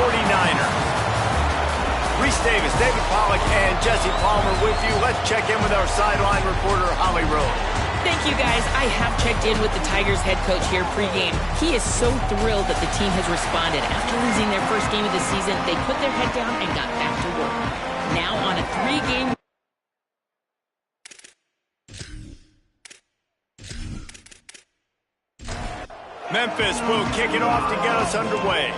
49ers. Reese Davis, David Pollack, and Jesse Palmer with you. Let's check in with our sideline reporter, Holly Rose. Thank you, guys. I have checked in with the Tigers head coach here pregame. He is so thrilled that the team has responded. After losing their first game of the season, they put their head down and got back to work. Now on a 3-game... Memphis will kick it off to get us underway.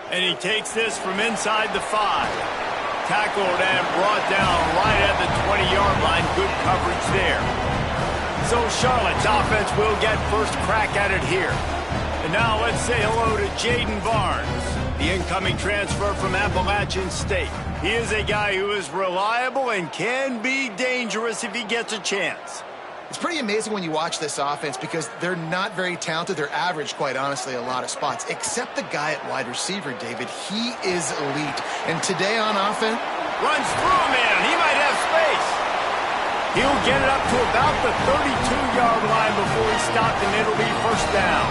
And he takes this from inside the 5. Tackled and brought down right at the 20-yard line. Good coverage there. So Charlotte's offense will get first crack at it here. And now let's say hello to Jaden Barnes, the incoming transfer from Appalachian State. He is a guy who is reliable and can be dangerous if he gets a chance. It's pretty amazing when you watch this offense because they're not very talented. They're average, quite honestly, a lot of spots. Except the guy at wide receiver, David. He is elite. And today on offense... runs through a man. He might have space. He'll get it up to about the 32-yard line before he's stopped, and it'll be first down.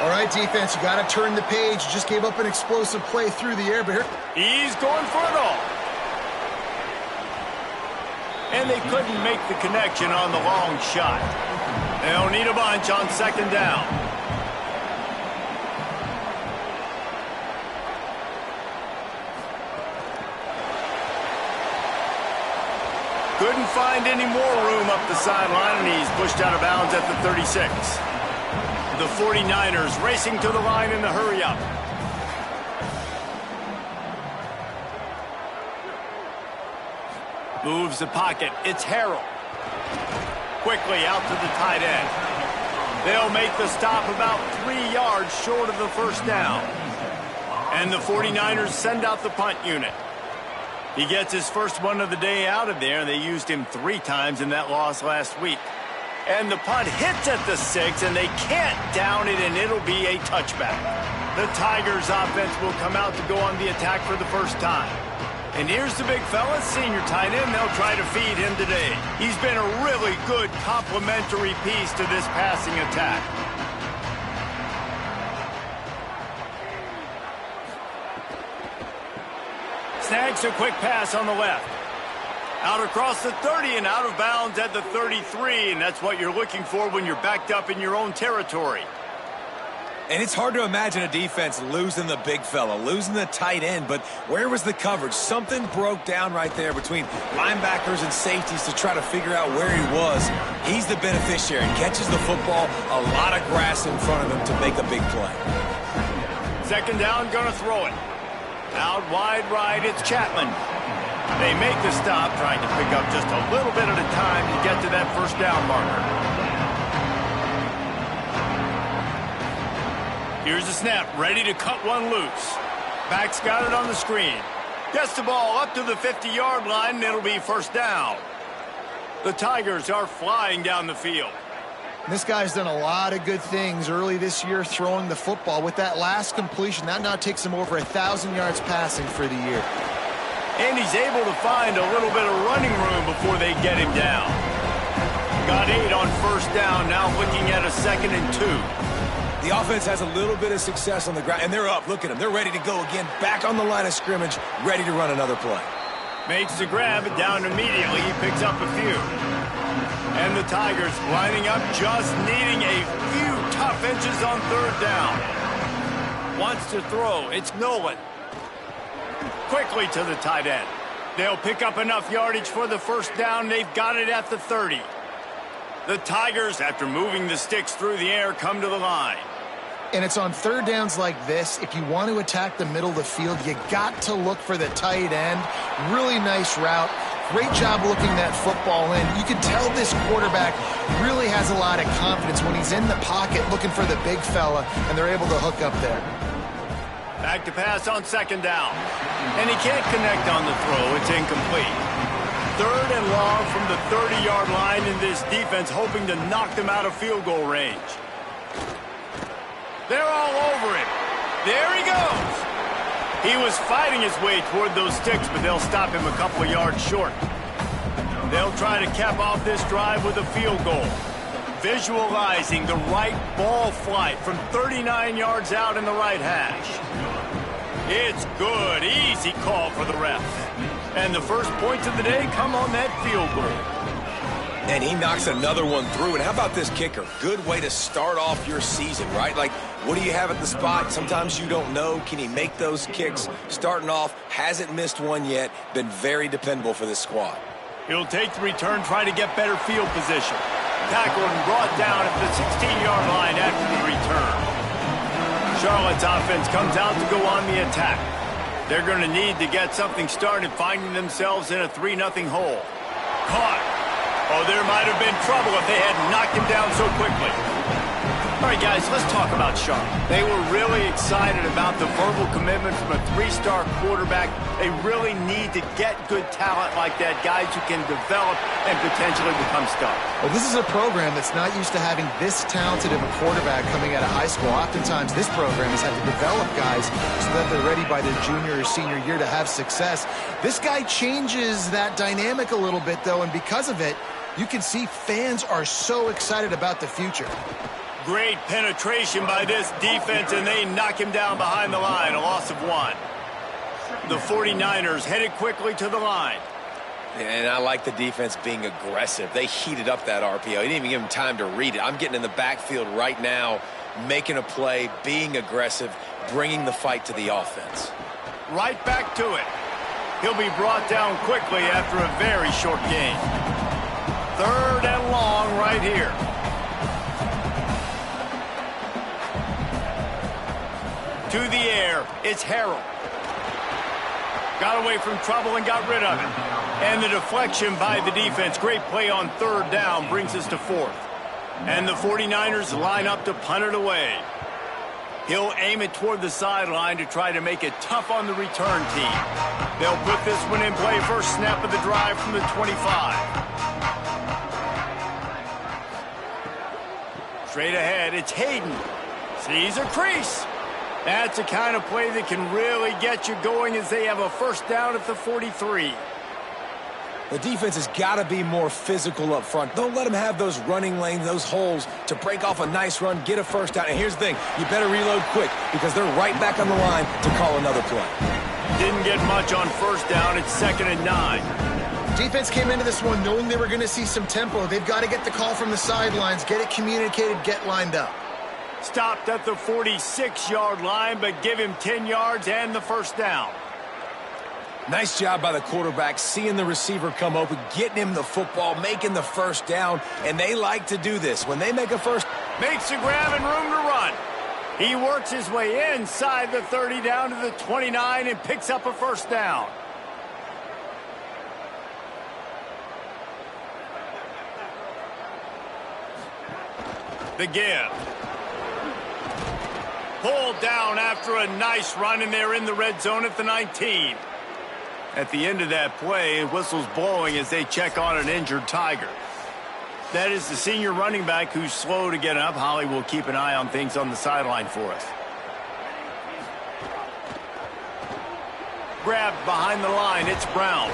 All right, defense, you got to turn the page. You just gave up an explosive play through the air, but here... he's going for it all. And they couldn't make the connection on the long shot. They'll need a bunch on second down. Couldn't find any more room up the sideline, and he's pushed out of bounds at the 36. The 49ers racing to the line in the hurry-up. Moves the pocket. It's Harrell. Quickly out to the tight end. They'll make the stop about 3 yards short of the first down. And the 49ers send out the punt unit. He gets his first one of the day out of there. They used him 3 times in that loss last week. And the punt hits at the 6, and they can't down it, and it'll be a touchback. The Tigers offense will come out to go on the attack for the first time. And here's the big fella, senior tight end. They'll try to feed him today. He's been a really good complementary piece to this passing attack. Snags a quick pass on the left. Out across the 30 and out of bounds at the 33. And that's what you're looking for when you're backed up in your own territory. And it's hard to imagine a defense losing the big fella, losing the tight end, but where was the coverage? Something broke down right there between linebackers and safeties to try to figure out where he was. He's the beneficiary. Catches the football, a lot of grass in front of him to make a big play. Second down, gonna throw it. Out wide right, it's Chapman. They make the stop, trying to pick up just a little bit at a time to get to that first down marker. Here's the snap, ready to cut one loose. Back's got it on the screen. Gets the ball up to the 50-yard line, and it'll be first down. The Tigers are flying down the field. This guy's done a lot of good things early this year throwing the football. With that last completion, that now takes him over 1,000 yards passing for the year. And he's able to find a little bit of running room before they get him down. Got 8 on first down, now looking at a 2nd and 2. The offense has a little bit of success on the ground, and they're up. Look at them. They're ready to go again, back on the line of scrimmage, ready to run another play. Makes the grab, down immediately. He picks up a few. And the Tigers lining up, just needing a few tough inches on third down. Wants to throw. It's Nolan. Quickly to the tight end. They'll pick up enough yardage for the first down. They've got it at the 30. The Tigers, after moving the sticks through the air, come to the line. And it's on third downs like this. If you want to attack the middle of the field, you got to look for the tight end. Really nice route. Great job looking that football in. You can tell this quarterback really has a lot of confidence when he's in the pocket looking for the big fella, and they're able to hook up there. Back to pass on second down. And he can't connect on the throw. It's incomplete. Third and long from the 30-yard line, in this defense hoping to knock them out of field goal range. They're all over him. There he goes. He was fighting his way toward those sticks, but they'll stop him a couple of yards short. They'll try to cap off this drive with a field goal. visualizing the right ball flight from 39 yards out in the right hash. It's good. Easy call for the refs. And the first points of the day come on that field goal. And he knocks another one through. And how about this kicker? Good way to start off your season, right? Like, what do you have at the spot? Sometimes you don't know. Can he make those kicks? Starting off, hasn't missed one yet. Been very dependable for this squad. He'll take the return, try to get better field position. Tackled and brought down at the 16-yard line after the return. Charlotte's offense comes out to go on the attack. They're going to need to get something started, finding themselves in a 3-0 hole. Caught. Oh, there might have been trouble if they had knocked him down so quickly. All right, guys, let's talk about Charlotte. They were really excited about the verbal commitment from a 3-star quarterback. They really need to get good talent like that, guys who can develop and potentially become stars. Well, this is a program that's not used to having this talented of a quarterback coming out of high school. Oftentimes, this program has had to develop guys so that they're ready by their junior or senior year to have success. This guy changes that dynamic a little bit, though, and because of it, you can see fans are so excited about the future. Great penetration by this defense, and they knock him down behind the line, a loss of 1. The 49ers headed quickly to the line. And I like the defense being aggressive. They heated up that RPO. He didn't even give him time to read it. I'm getting in the backfield right now, making a play, being aggressive, bringing the fight to the offense. Right back to it. He'll be brought down quickly after a very short game. 3rd and long right here. To the air, it's Harrell. Got away from trouble and got rid of it. And the deflection by the defense. Great play on 3rd down brings us to 4th. And the 49ers line up to punt it away. He'll aim it toward the sideline to try to make it tough on the return team. They'll put this one in play, first snap of the drive from the 25. Straight ahead, it's Hayden. Sees a crease. That's the kind of play that can really get you going as they have a first down at the 43. The defense has got to be more physical up front. Don't let them have those running lanes, those holes to break off a nice run, get a first down. And here's the thing, you better reload quick because they're right back on the line to call another play. Didn't get much on first down. It's 2nd and 9. Defense came into this one knowing they were going to see some tempo. They've got to get the call from the sidelines, get it communicated, get lined up. Stopped at the 46-yard line, but give him 10 yards and the first down. Nice job by the quarterback, seeing the receiver come open, getting him the football, making the first down, and they like to do this. When they make a first... Makes a grab and room to run. He works his way inside the 30 down to the 29 and picks up a first down. The give. Pulled down after a nice run, and they're in the red zone at the 19. At the end of that play, whistle's blowing as they check on an injured Tiger. That is the senior running back who's slow to get up. Holly will keep an eye on things on the sideline for us. Grabbed behind the line, it's Brown.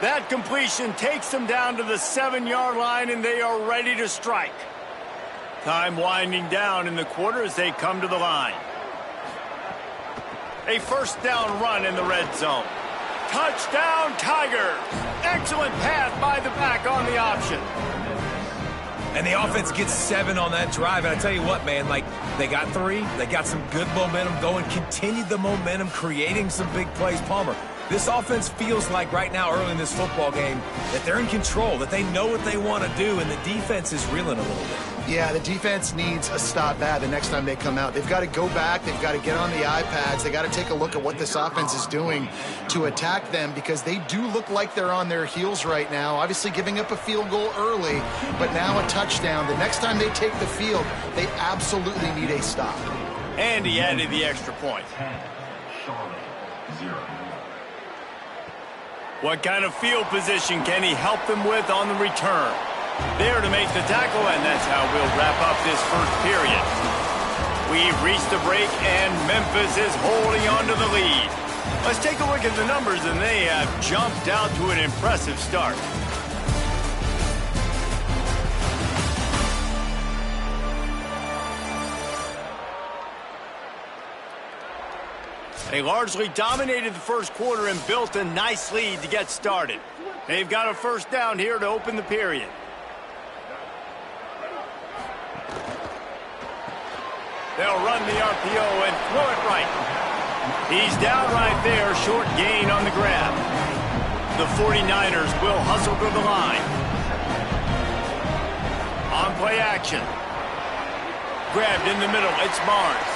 That completion takes them down to the 7-yard line, and they are ready to strike. Time winding down in the quarter as they come to the line. A first down run in the red zone. Touchdown, Tigers! Excellent pass by the back on the option. And the offense gets 7 on that drive. And I tell you what, man, like, they got 3. They got some good momentum going. Continued the momentum, creating some big plays. Palmer, this offense feels like right now, early in this football game, that they're in control, that they know what they want to do, and the defense is reeling a little bit. Yeah, the defense needs a stop bad the next time they come out. They've got to go back. They've got to get on the iPads. They've got to take a look at what this offense is doing to attack them because they do look like they're on their heels right now. Obviously giving up a field goal early, but now a touchdown. The next time they take the field, they absolutely need a stop. And he added the extra point. What kind of field position can he help them with on the return? There to make the tackle, and that's how we'll wrap up this first period. We've reached the break, and Memphis is holding on to the lead. Let's take a look at the numbers, and they have jumped out to an impressive start. They largely dominated the first quarter and built a nice lead to get started. They've got a first down here to open the period. They'll run the RPO and throw it right. He's down right there, short gain on the grab. The 49ers will hustle to the line. On play action. Grabbed in the middle, it's Barnes.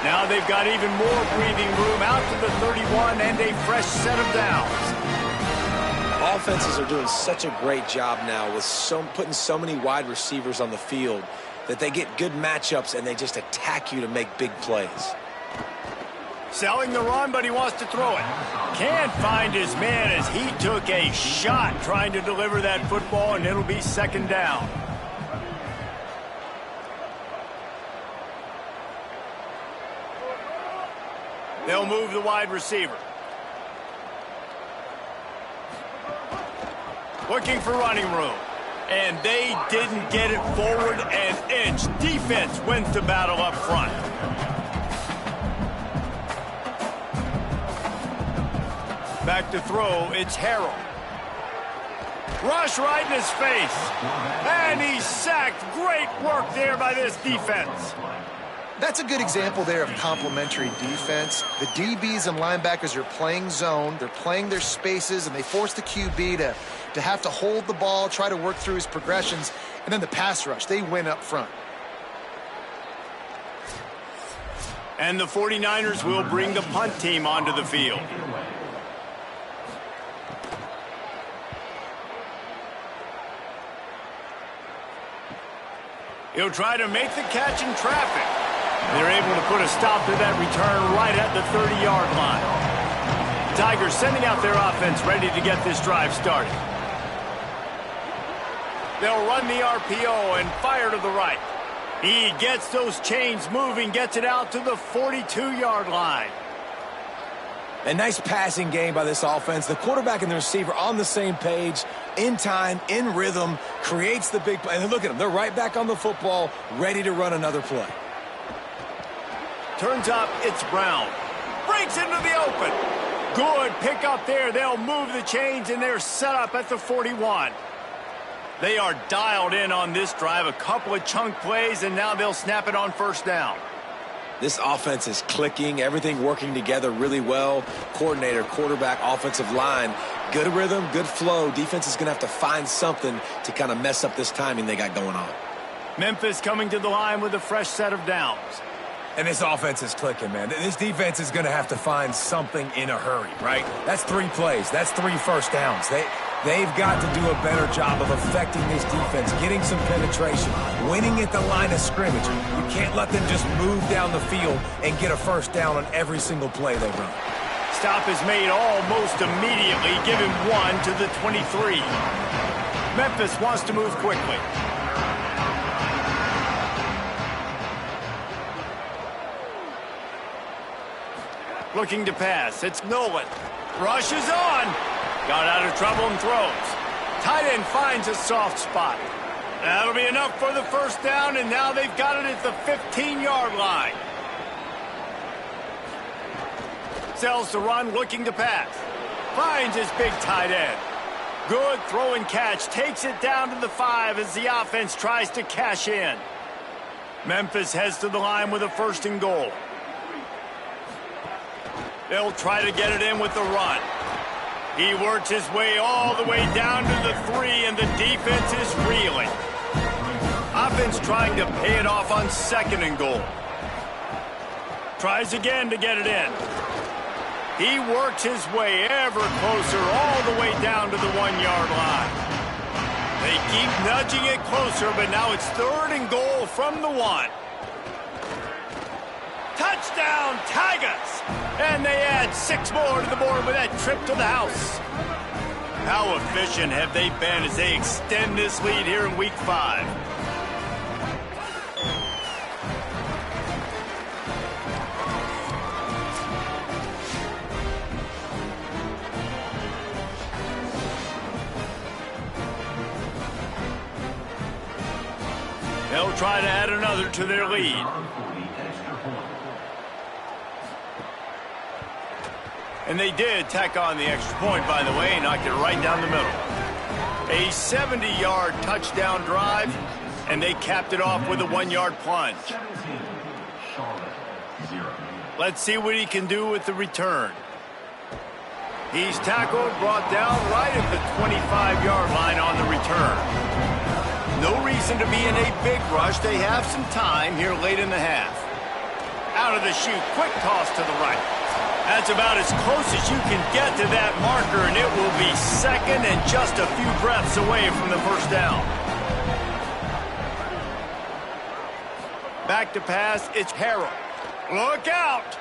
Now they've got even more breathing room out to the 31 and a fresh set of downs. Offenses are doing such a great job now with putting so many wide receivers on the field that they get good matchups and they just attack you to make big plays. Selling the run, but he wants to throw it. Can't find his man as he took a shot trying to deliver that football, and it'll be second down. They'll move the wide receiver. Looking for running room. And they didn't get it forward an inch. Defense wins the battle up front. Back to throw, it's Harrell. Rush right in his face. And he's sacked. Great work there by this defense. That's a good example there of complementary defense. The DBs and linebackers are playing zone. They're playing their spaces, and they force the QB to have to hold the ball, try to work through his progressions, and then the pass rush. They win up front. And the 49ers will bring the punt team onto the field. He'll try to make the catch in traffic. They're able to put a stop to that return right at the 30-yard line. The Tigers sending out their offense ready to get this drive started. They'll run the RPO and fire to the right. He gets those chains moving, gets it out to the 42-yard line. A nice passing game by this offense. The quarterback and the receiver on the same page, in time, in rhythm, creates the big play. And look at them. They're right back on the football, ready to run another play. Turns up, it's Brown. Breaks into the open. Good pick up there. They'll move the chains, and they're set up at the 41. They are dialed in on this drive. A couple of chunk plays, and now they'll snap it on first down. This offense is clicking, everything working together really well. Coordinator, quarterback, offensive line, good rhythm, good flow. Defense is going to have to find something to kind of mess up this timing they got going on. Memphis coming to the line with a fresh set of downs. And this offense is clicking, man. This defense is going to have to find something in a hurry, right? That's 3 plays. That's 3 first downs. They've got to do a better job of affecting this defense, getting some penetration, winning at the line of scrimmage. You can't let them just move down the field and get a first down on every single play they run. Stop is made almost immediately. Give him 1 to the 23. Memphis wants to move quickly. Looking to pass. It's Nolan. Rushes on. Got out of trouble and throws. Tight end finds a soft spot. That'll be enough for the first down, and now they've got it at the 15-yard line. Sells the run, looking to pass. Finds his big tight end. Good throw and catch. Takes it down to the 5 as the offense tries to cash in. Memphis heads to the line with a 1st and goal. They'll try to get it in with the run. He works his way all the way down to the 3, and the defense is reeling. Offense trying to pay it off on 2nd and goal. Tries again to get it in. He works his way ever closer all the way down to the 1-yard line. They keep nudging it closer, but now it's 3rd and goal from the 1. Touchdown, Tigers! And they add 6 more to the board with that trip to the house. How efficient have they been as they extend this lead here in Week 5? They'll try to add another to their lead. And they did tack on the extra point, by the way, knocked it right down the middle. A 70-yard touchdown drive, and they capped it off with a 1-yard plunge. Let's see what he can do with the return. He's tackled, brought down right at the 25-yard line on the return. No reason to be in a big rush. They have some time here late in the half. Out of the chute, quick toss to the right. That's about as close as you can get to that marker, and it will be second and just a few breaths away from the first down. Back to pass, it's Harrell. Look out!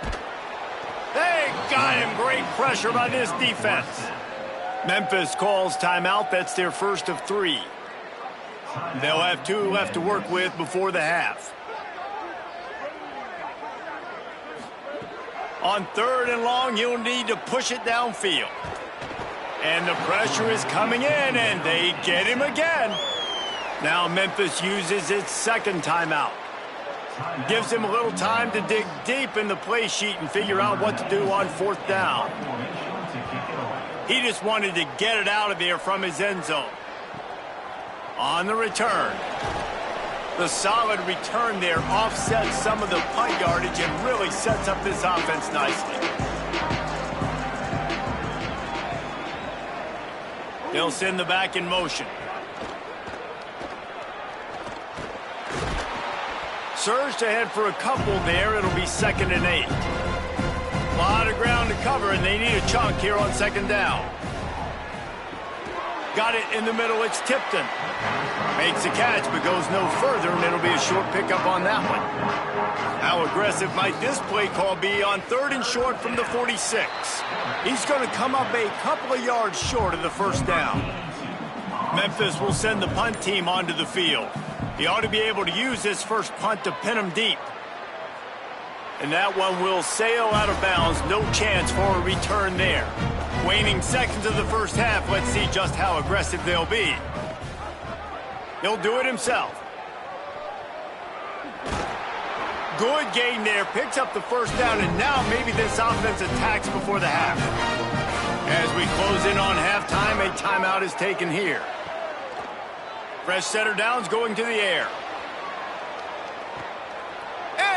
They got him. Great pressure by this defense. Memphis calls timeout. That's their first of 3. They'll have 2 left to work with before the half. On 3rd and long, you'll need to push it downfield. And the pressure is coming in, and they get him again. Now Memphis uses its second timeout. Gives him a little time to dig deep in the play sheet and figure out what to do on 4th down. He just wanted to get it out of there from his end zone. On the return. The solid return there offsets some of the punt yardage and really sets up this offense nicely. They'll send the back in motion. Surged ahead for a couple there. It'll be 2nd and 8. A lot of ground to cover, and they need a chunk here on 2nd down. Got it in the middle. It's Tipton. Makes a catch, but goes no further, and it'll be a short pickup on that one. How aggressive might this play call be on 3rd and short from the 46? He's going to come up a couple of yards short of the first down. Memphis will send the punt team onto the field. He ought to be able to use this first punt to pin him deep. And that one will sail out of bounds. No chance for a return there. Waning seconds of the first half. Let's see just how aggressive they'll be. He'll do it himself. Good gain there. Picks up the first down, and now maybe this offense attacks before the half. As we close in on halftime, a timeout is taken here. Fresh setter downs going to the air.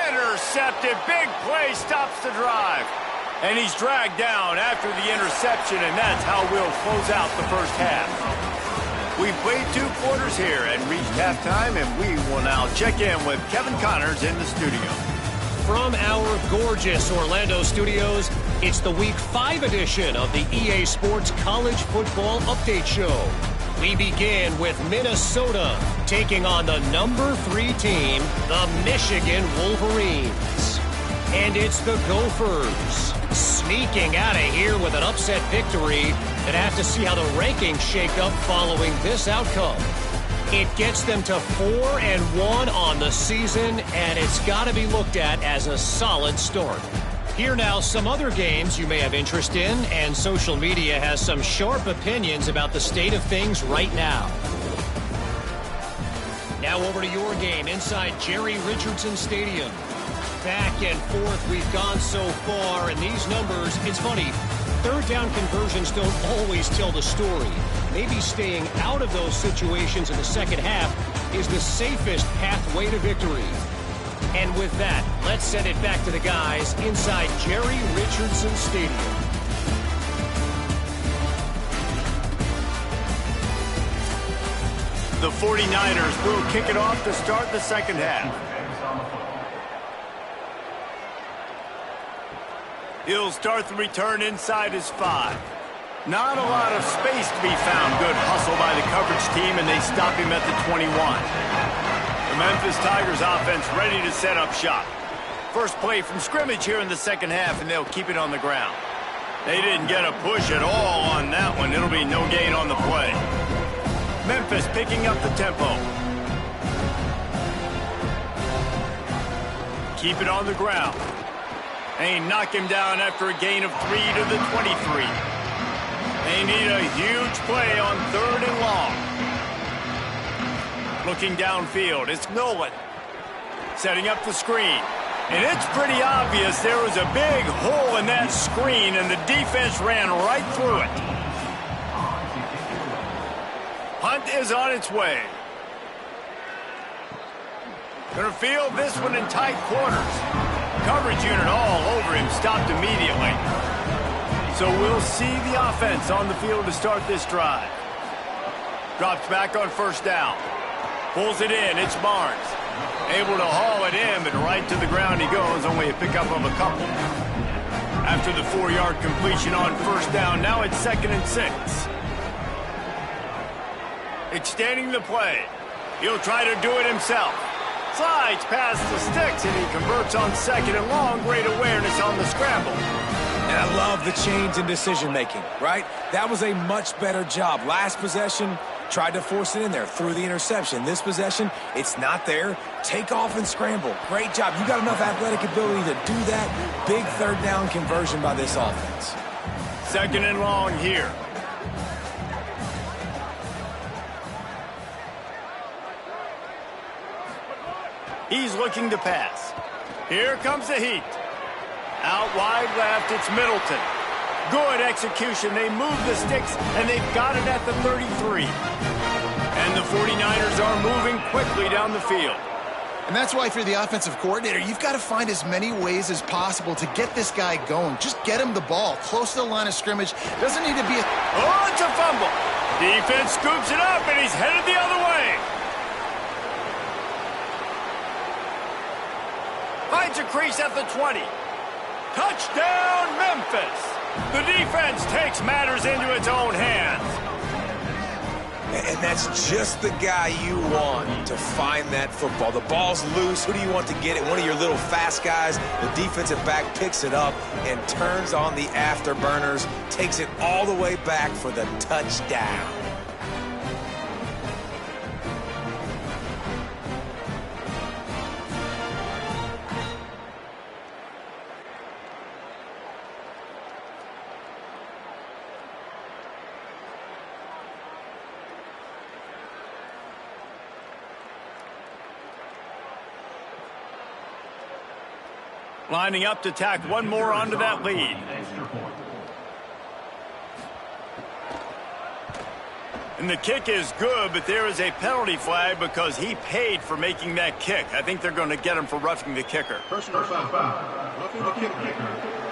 Intercepted. Big play stops the drive. And he's dragged down after the interception, and that's how we'll close out the first half. We've played 2 quarters here and reached halftime, and we will now check in with Kevin Connors in the studio. From our gorgeous Orlando studios, it's the Week 5 edition of the EA Sports College Football Update Show. We begin with Minnesota taking on the number 3 team, the Michigan Wolverines. And it's the Gophers sneaking out of here with an upset victory, and have to see how the rankings shake up following this outcome. It gets them to 4-1 on the season, and it's got to be looked at as a solid start. Here now, some other games you may have interest in, and social media has some sharp opinions about the state of things right now. Now over to your game inside Jerry Richardson Stadium. Back and forth we've gone so far, and these numbers, it's funny, 3rd down conversions don't always tell the story. Maybe staying out of those situations in the second half is the safest pathway to victory. And with that, let's send it back to the guys inside Jerry Richardson Stadium. The 49ers will kick it off to start the second half. He'll start the return inside his 5. Not a lot of space to be found. Good hustle by the coverage team, and they stop him at the 21. The Memphis Tigers offense ready to set up shop. First play from scrimmage here in the second half, and they'll keep it on the ground. They didn't get a push at all on that one. It'll be no gain on the play. Memphis picking up the tempo. Keep it on the ground. They knock him down after a gain of 3 to the 23. They need a huge play on 3rd and long. Looking downfield, it's Nolan. Setting up the screen. And it's pretty obvious there was a big hole in that screen, and the defense ran right through it. Punt is on its way. Gonna field this one in tight quarters. Coverage unit all over him, stopped immediately. So we'll see the offense on the field to start this drive. Drops back on first down. Pulls it in, it's Barnes. Able to haul it in, but right to the ground he goes, only a pickup of a couple. After the 4-yard completion on first down, now it's 2nd and 6. Extending the play. He'll try to do it himself. Slides past the sticks, and he converts on 2nd and long. Great awareness on the scramble. And I love the change in decision-making, right? That was a much better job. Last possession, tried to force it in there, threw the interception. This possession, it's not there. Take off and scramble. Great job. You got enough athletic ability to do that. Big 3rd down conversion by this offense. 2nd and long here. He's looking to pass. Here comes the heat. Out wide left, it's Middleton. Good execution. They move the sticks, and they've got it at the 33. And the 49ers are moving quickly down the field. And that's why if you're the offensive coordinator, you've got to find as many ways as possible to get this guy going. Just get him the ball close to the line of scrimmage. Doesn't need to be a... Oh, it's a fumble. Defense scoops it up, and he's headed the other way. Finds a crease at the 20. Touchdown, Memphis. The defense takes matters into its own hands. And that's just the guy you want to find that football. The ball's loose. Who do you want to get it? One of your little fast guys. The defensive back picks it up and turns on the afterburners, takes it all the way back for the touchdown. Lining up to tack one more onto that lead. And the kick is good, but there is a penalty flag because he paid for making that kick. I think they're going to get him for roughing the kicker. Personal foul. Roughing the kicker.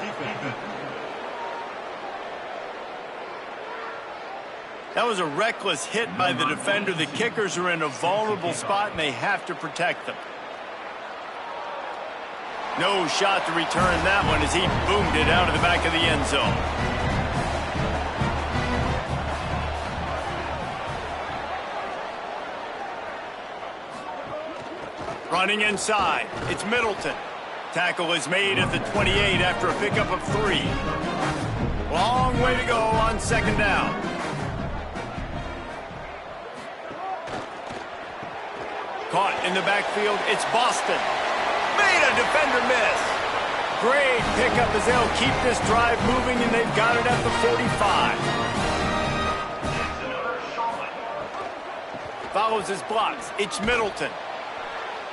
Defense. That was a reckless hit by the defender. The kickers are in a vulnerable spot, and they have to protect them. No shot to return that one as he boomed it out of the back of the end zone. Running inside, it's Middleton. Tackle is made at the 28 after a pickup of 3. Long way to go on 2nd down. Caught in the backfield, it's Boston. Made a defender miss. Great pickup as they'll keep this drive moving, and they've got it at the 45. Follows his blocks. It's Middleton.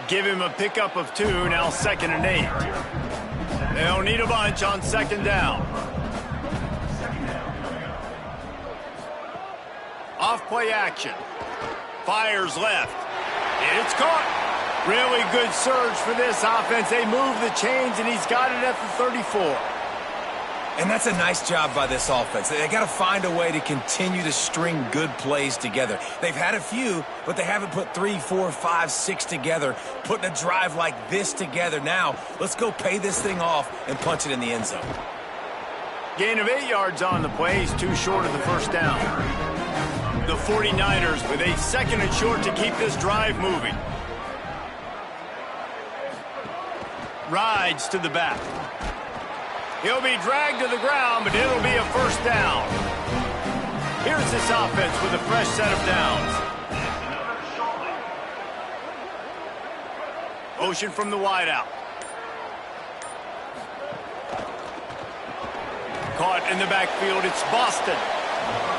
Give him a pickup of 2, now 2nd and 8. They'll need a bunch on 2nd down. Off play action. Fires left. It's caught. Really good surge for this offense. They move the chains, and he's got it at the 34. And that's a nice job by this offense. They got to find a way to continue to string good plays together. They've had a few, but they haven't put 3, 4, 5, 6 together. Putting a drive like this together now, let's go pay this thing off and punch it in the end zone. Gain of 8 yards on the play. He's too short of the first down. The 49ers with a 2nd and short to keep this drive moving. Rides to the back. He'll be dragged to the ground, but it'll be a first down. Here's this offense with a fresh set of downs. Motion from the wideout. Caught in the backfield, it's Boston.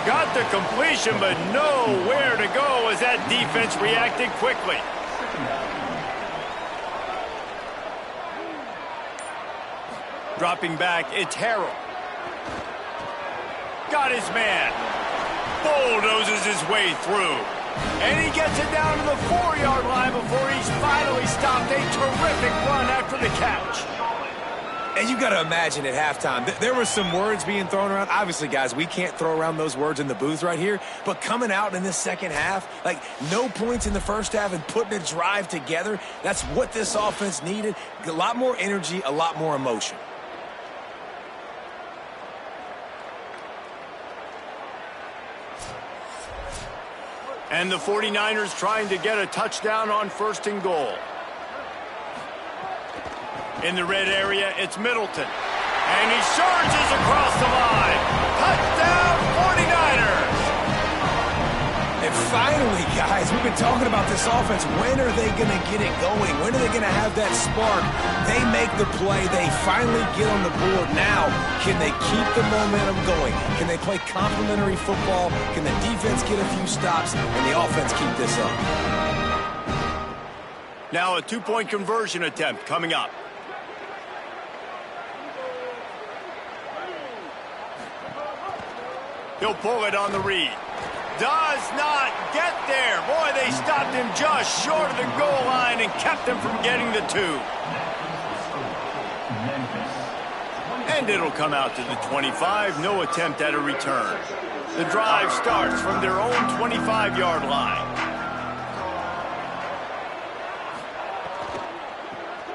Got the completion, but nowhere to go as that defense reacted quickly. Dropping back, it's Harrell. Got his man. Bulldozes his way through. And he gets it down to the 4-yard line before he's finally stopped. A terrific run after the catch. And you got to imagine at halftime, there were some words being thrown around. Obviously, guys, we can't throw around those words in the booth right here. But coming out in this second half, like no points in the first half and putting a drive together, that's what this offense needed. A lot more energy, a lot more emotion. And the 49ers trying to get a touchdown on 1st and goal. In the red area, it's Middleton. And he surges across the line. Touchdown, 49ers! And finally, guys, we've been talking about this offense. When are they going to get it going? When are they going to have that spark? They make the play. They finally get on the board. Now, can they keep the momentum going? Can they play complementary football? Can the defense get a few stops and the offense keep this up? Now a 2-point conversion attempt coming up. He'll pull it on the read. Does not get there. Boy, they stopped him just short of the goal line and kept him from getting the 2. And it'll come out to the 25. No attempt at a return. The drive starts from their own 25-yard line.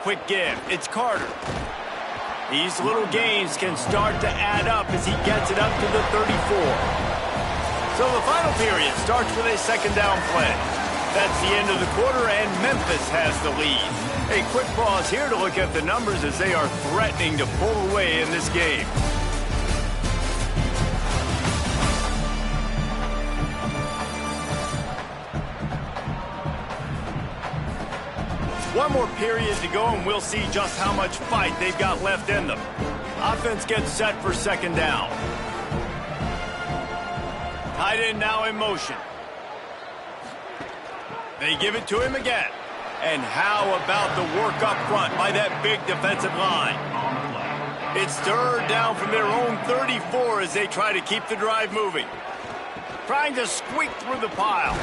Quick give. It's Carter. These little gains can start to add up as he gets it up to the 34. So the final period starts with a 2nd down play. That's the end of the quarter, and Memphis has the lead. A quick pause here to look at the numbers as they are threatening to pull away in this game. One more period to go, and we'll see just how much fight they've got left in them. Offense gets set for 2nd down. Tight end now in motion. They give it to him again. And how about the work up front by that big defensive line? It's 3rd down from their own 34 as they try to keep the drive moving. Trying to squeak through the pile.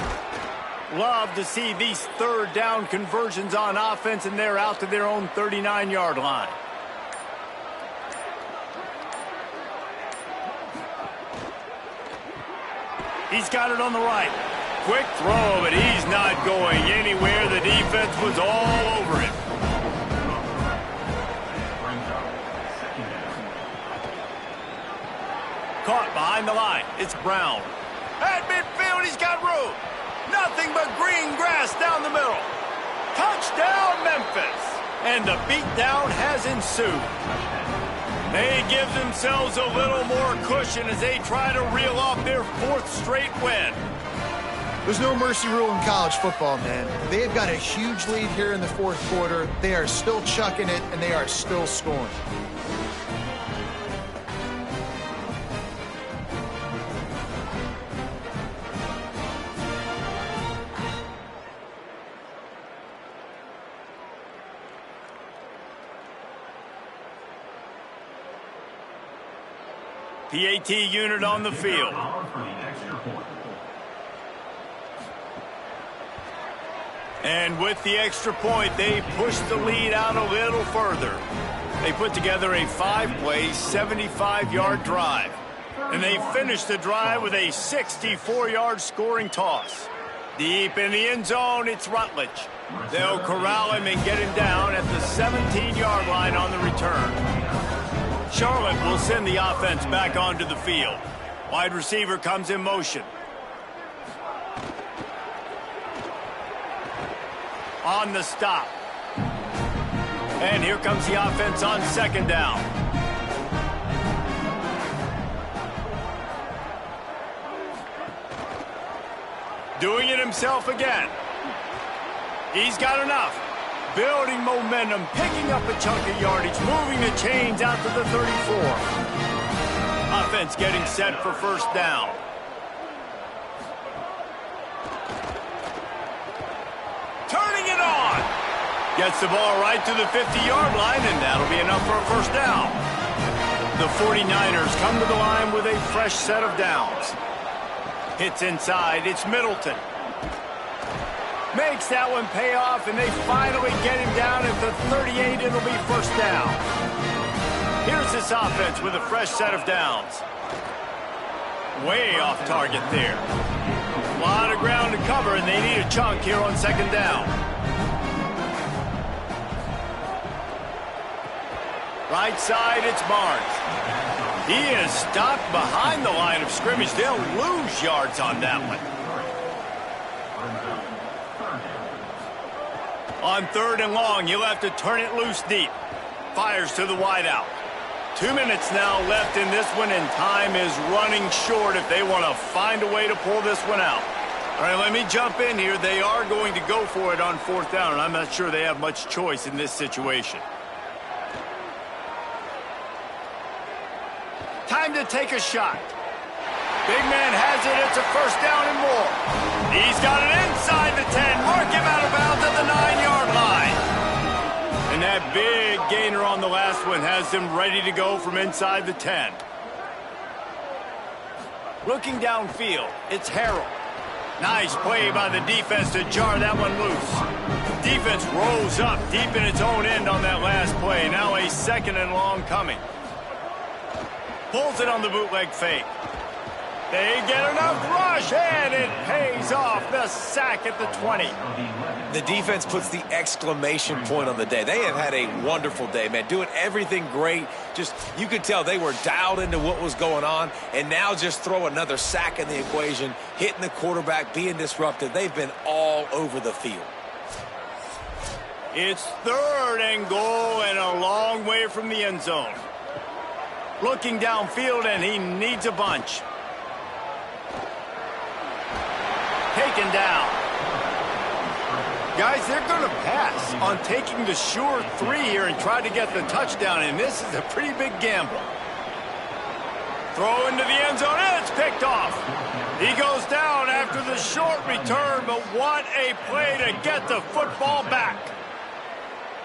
Love to see these 3rd down conversions on offense, and they're out to their own 39-yard line. He's got it on the right. Quick throw, but he's not going anywhere. The defense was all over it. Caught behind the line. It's Brown. At midfield, he's got room. Nothing but green grass down the middle. Touchdown, Memphis. And the beatdown has ensued. They give themselves a little more cushion as they try to reel off their 4th straight win. There's no mercy rule in college football, man. They've got a huge lead here in the 4th quarter. They are still chucking it, and they are still scoring. PAT unit on the field. And with the extra point, they push the lead out a little further. They put together a 5-play, 75-yard drive. And they finish the drive with a 64-yard scoring toss. Deep in the end zone, it's Rutledge. They'll corral him and get him down at the 17-yard line on the return. Charlotte will send the offense back onto the field. Wide receiver comes in motion. On the stop. And here comes the offense on 2nd down. Doing it himself again. He's got enough. Building momentum, picking up a chunk of yardage, moving the chains out to the 34. Offense getting set for 1st down. Turning it on. Gets the ball right to the 50-yard line, and that'll be enough for a first down. The 49ers come to the line with a fresh set of downs. Hits inside, it's Middleton. Makes that one pay off, and they finally get him down at the 38. It'll be first down. Here's this offense with a fresh set of downs. Way off target there. A lot of ground to cover, and they need a chunk here on second down. Right side, it's Barnes. He is stopped behind the line of scrimmage. They'll lose yards on that one. On third and long, you'll have to turn it loose deep. Fires to the wideout. 2 minutes now left in this one, and time is running short if they want to find a way to pull this one out. All right, let me jump in here. They are going to go for it on fourth down, and I'm not sure they have much choice in this situation. Time to take a shot. Big man has it. It's a first down and more. He's got it inside the 10. Mark him out of bounds at the 9-yard line. And that big gainer on the last one has him ready to go from inside the 10. Looking downfield, it's Harrell. Nice play by the defense to jar that one loose. Defense rose up deep in its own end on that last play. Now a second and long coming. Pulls it on the bootleg fake. They get enough rush, and it pays off. The sack at the 20. The defense puts the exclamation point on the day. They have had a wonderful day, man. Doing everything great. Just, you could tell they were dialed into what was going on, and now just throw another sack in the equation, hitting the quarterback, being disruptive. They've been all over the field. It's third and goal, and a long way from the end zone. Looking downfield, and he needs a bunch. Taken down. Guys, they're going to pass on taking the sure 3 here and try to get the touchdown, and this is a pretty big gamble. Throw into the end zone, and it's picked off. He goes down after the short return, but what a play to get the football back.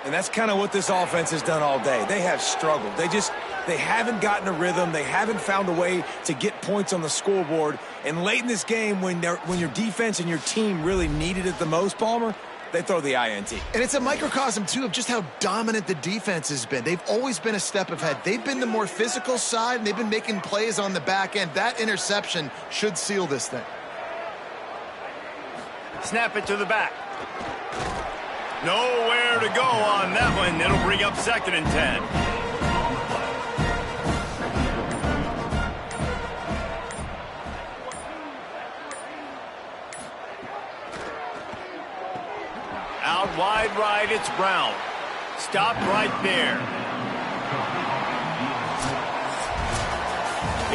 And that's kind of what this offense has done all day. They have struggled. They haven't gotten a rhythm. They haven't found a way to get points on the scoreboard. And late in this game, when your defense and your team really needed it the most, Palmer, they throw the INT. And it's a microcosm, too, of just how dominant the defense has been. They've always been a step ahead. They've been the more physical side, and they've been making plays on the back end. That interception should seal this thing. Snap it to the back. Nowhere to go on that one. It'll bring up second and 10. Out wide right, it's Brown. Stopped right there.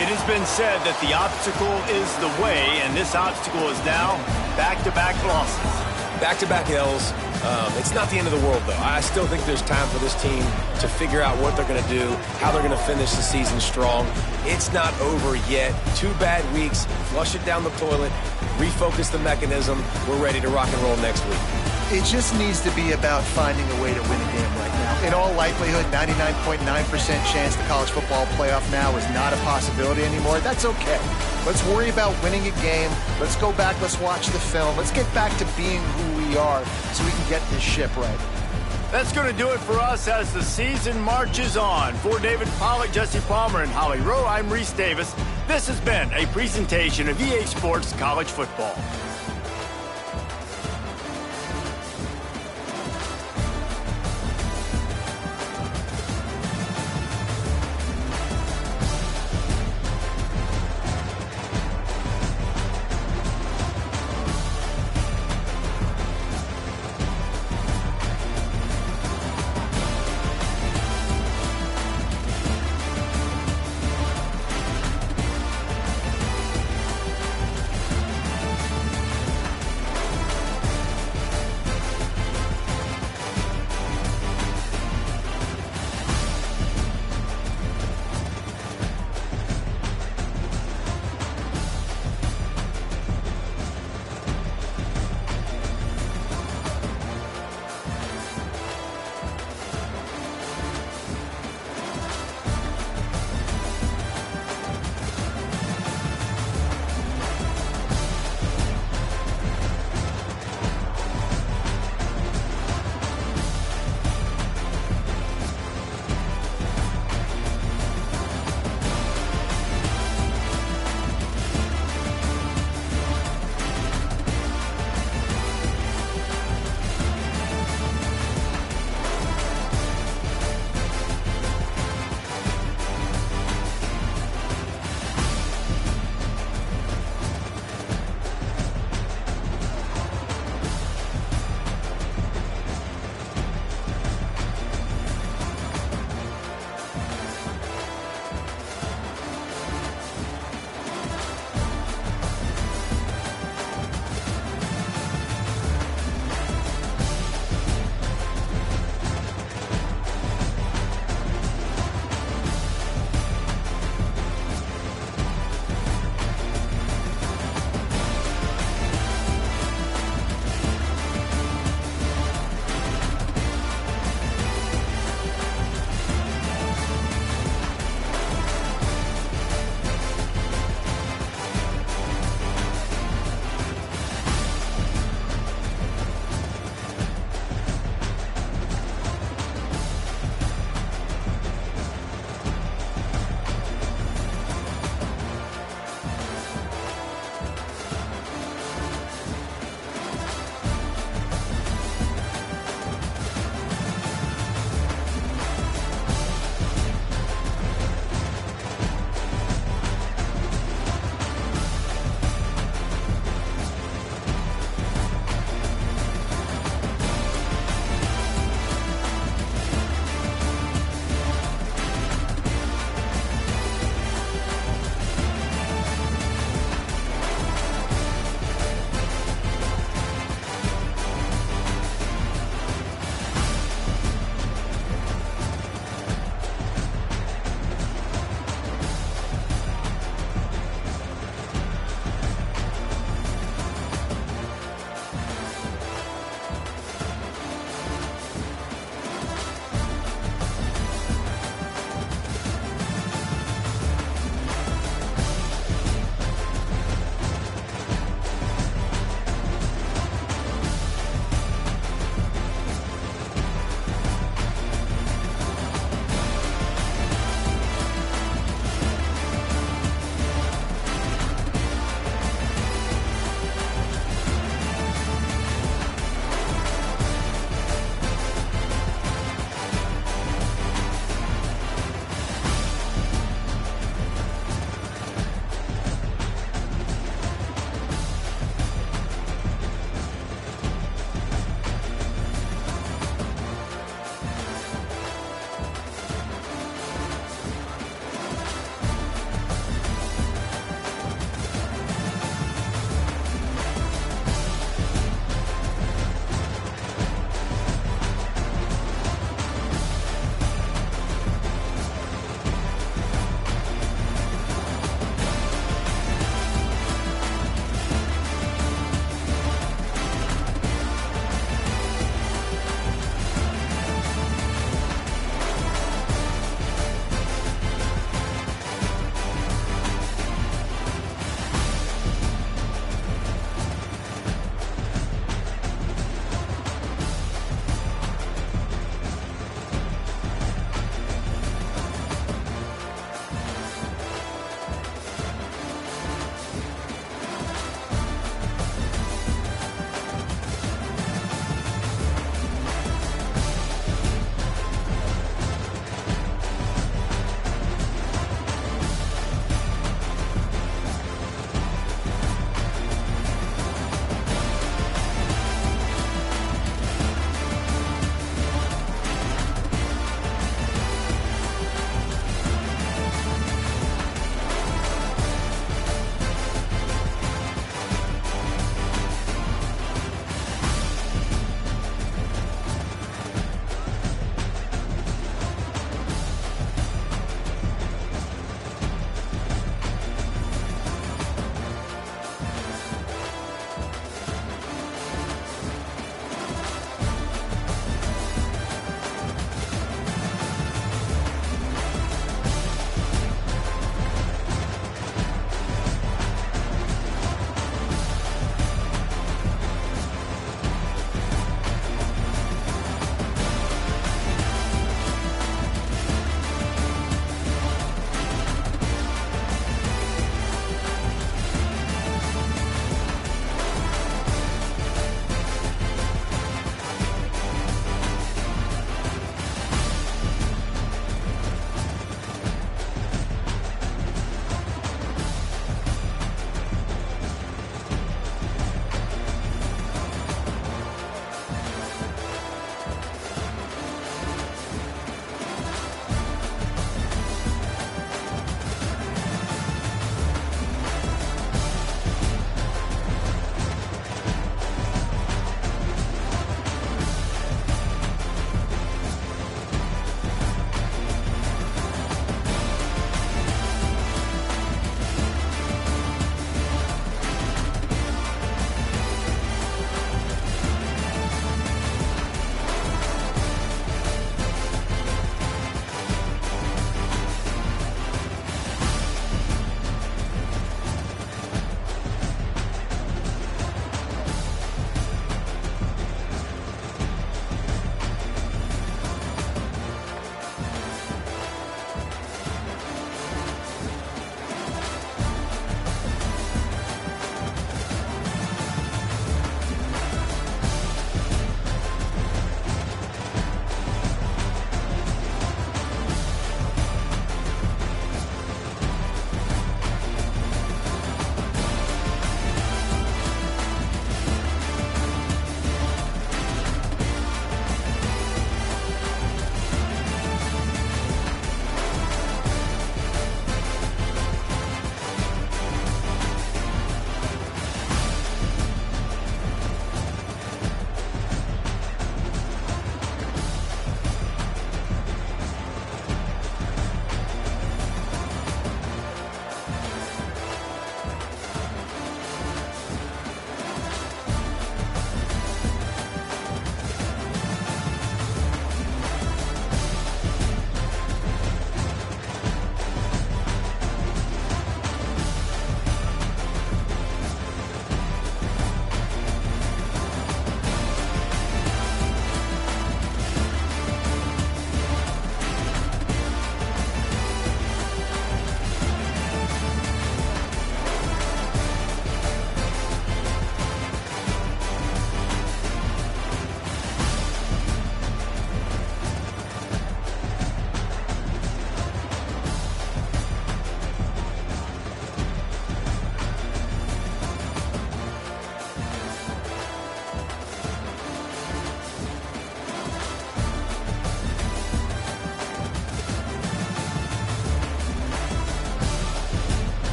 It has been said that the obstacle is the way, and this obstacle is now back-to-back losses. Back-to-back L's. It's not the end of the world, though. I still think there's time for this team to figure out what they're going to do, how they're going to finish the season strong. It's not over yet. 2 bad weeks. Flush it down the toilet. Refocus the mechanism. We're ready to rock and roll next week. It just needs to be about finding a way to win a game right now. In all likelihood, 99.9% chance the college football playoff now is not a possibility anymore. That's okay. Let's worry about winning a game. Let's go back. Let's watch the film. Let's get back to being who we are so we can get this ship right. That's going to do it for us as the season marches on. For David Pollack, Jesse Palmer, and Holly Rowe, I'm Reese Davis. This has been a presentation of EA Sports College Football.